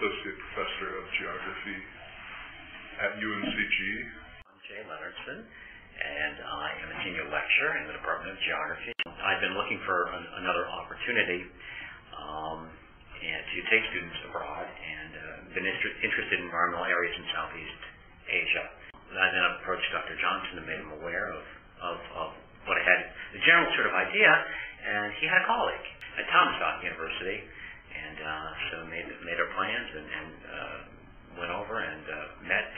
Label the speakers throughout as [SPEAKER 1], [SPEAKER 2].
[SPEAKER 1] Associate Professor of Geography at UNCG.
[SPEAKER 2] I'm Jay Lennartson, and I am a senior lecturer in the Department of Geography. I've been looking for another opportunity and to take students abroad, and been interested in environmental areas in Southeast Asia. I then approached Dr. Johnson and made him aware of what I had, the general sort of idea, and he had a colleague at Thammasat University, and so made our plans and went over and met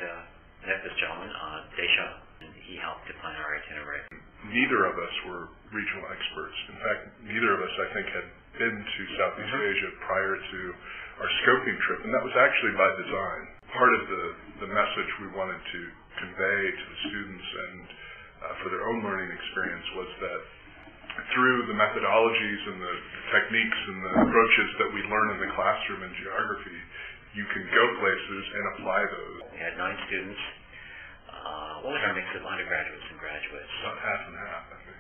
[SPEAKER 2] this gentleman, Desha, and he helped to plan our itinerary.
[SPEAKER 1] Neither of us were regional experts. In fact, neither of us, I think, had been to Southeast Asia prior to our scoping trip, and that was actually by design. Part of the message we wanted to convey to the students and for their own learning experience was that through the methodologies and the techniques and the approaches that we learn in the classroom in geography, you can go places and apply those.
[SPEAKER 2] We had 9 students. What was our mix of undergraduates and graduates?
[SPEAKER 1] About half and half, I think.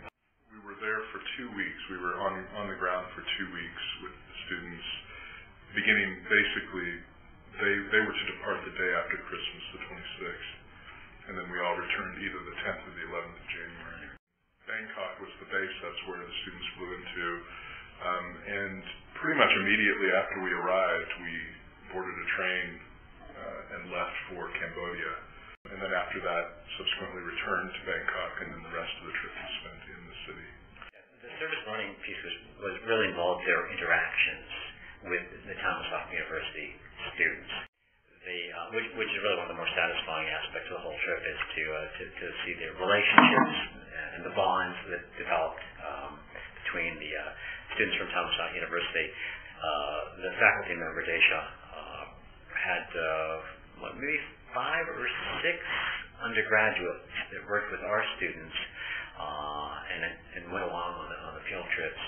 [SPEAKER 1] We were there for 2 weeks. We were on the ground for 2 weeks with the students, beginning basically, they were to depart the day after Christmas, the 26th, and then we all returned either the 10th or the 11th of January. Bangkok was the base, that's where the students flew into, and pretty much immediately after we arrived, we boarded a train and left for Cambodia, and then after that, subsequently returned to Bangkok, and then the rest of the trip was spent in the city.
[SPEAKER 2] The service learning piece was really involved their interactions with the Thammasat University students. Which is really one of the more satisfying aspects of the whole trip is to see the relationships and the bonds that developed between the students from Thammasat University. The faculty member, Desha, had maybe 5 or 6 undergraduates that worked with our students and went along on the field trips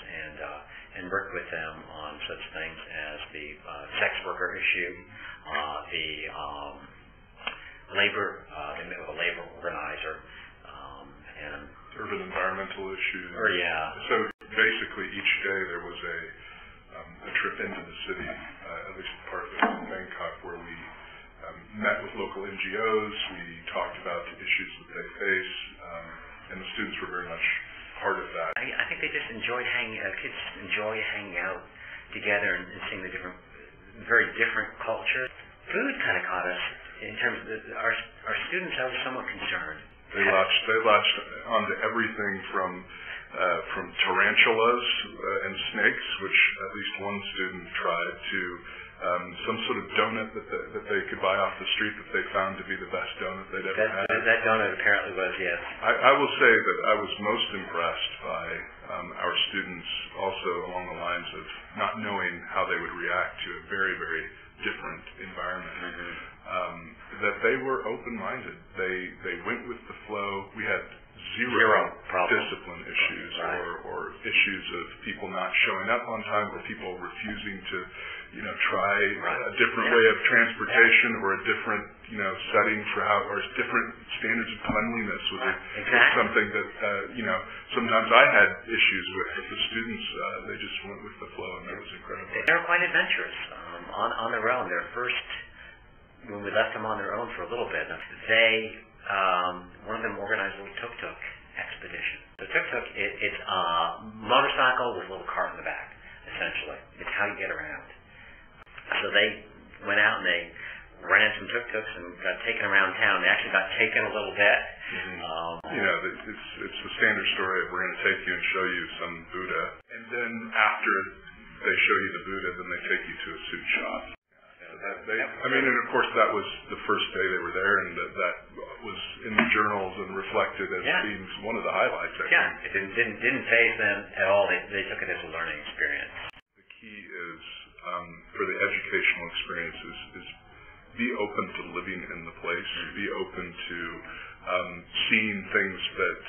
[SPEAKER 2] and worked with them on such things as the sex worker issue, the labor, they met with a labor organizer, and
[SPEAKER 1] urban environmental issues.
[SPEAKER 2] Yeah.
[SPEAKER 1] So basically each day there was a trip into the city, at least part of it in Bangkok, where we met with local NGOs, we talked about the issues that they face, and the students were very much part of that.
[SPEAKER 2] I think they just enjoyed kids enjoy hanging out together and seeing the very different cultures. Food kind of caught us in terms of our students. I was somewhat concerned.
[SPEAKER 1] They latched onto everything from tarantulas and snakes, which at least one student tried, to some sort of donut that they could buy off the street that they found to be the best donut they'd ever had.
[SPEAKER 2] That donut apparently was, yes.
[SPEAKER 1] I will say that I was most impressed by our students also along the lines of not knowing how they would react to a very, very different environment. That they were open-minded. They went with the flow. We had zero discipline issues, right, or issues of people not showing up on time, or people refusing to try a different way of transportation, or a different setting for how, or different standards of cleanliness was something that sometimes I had issues with, but the students they just went with the flow, and that was incredible.
[SPEAKER 2] They were quite adventurous on their own. When we left them on their own for a little bit, one of them organized a little tuk-tuk expedition. The tuk-tuk, it's a motorcycle with a little cart in the back, essentially. It's how you get around. So they went out and they ran some tuk-tuks and got taken around town. They actually got taken a little bit.
[SPEAKER 1] It's the standard story of we're going to take you and show you some Buddha, and then after they show you the Buddha, then they take you to a suit shop. And of course that was the first day they were there, and that was in the journals and reflected as being one of the highlights.
[SPEAKER 2] It didn't faze them at all. They took it as a learning experience.
[SPEAKER 1] The key is for the educational experiences is be open to living in the place, be open to seeing things that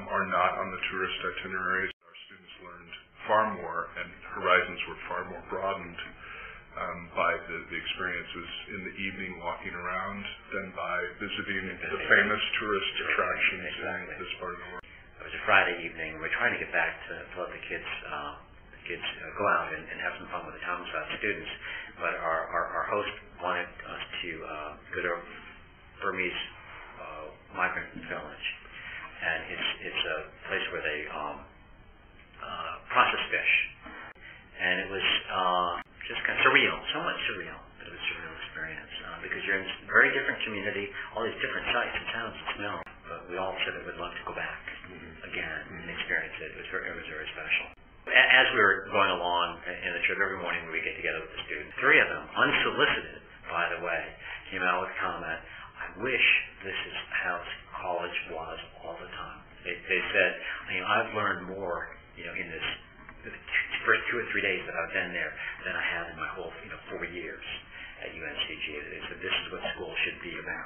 [SPEAKER 1] are not on the tourist itineraries. Our students learned far more, and horizons were far more broadened by the experiences in the evening walking around than by visiting the famous tourist attractions in this part of the world.
[SPEAKER 2] It was a Friday evening. We're trying to get back to let the kids go out and have some fun with the Thammasat students, but our host wanted us to go to a Burmese migrant village, and it's a place where they process fish, and it was just kind of surreal, somewhat surreal. But it was a surreal experience because you're in a very different community, all these different sights and sounds and smells. But we all said that we'd love to go back again and experience it. It was very special. As we were going along in the trip, every morning we would get together with the students. 3 of them, unsolicited, by the way, came out with a comment, "I wish this is how college was all the time." They said, "I've learned more, in this the first 2 or 3 days that I've been there than I have in my whole, 4 years at UNCG." They said this is what school should be about.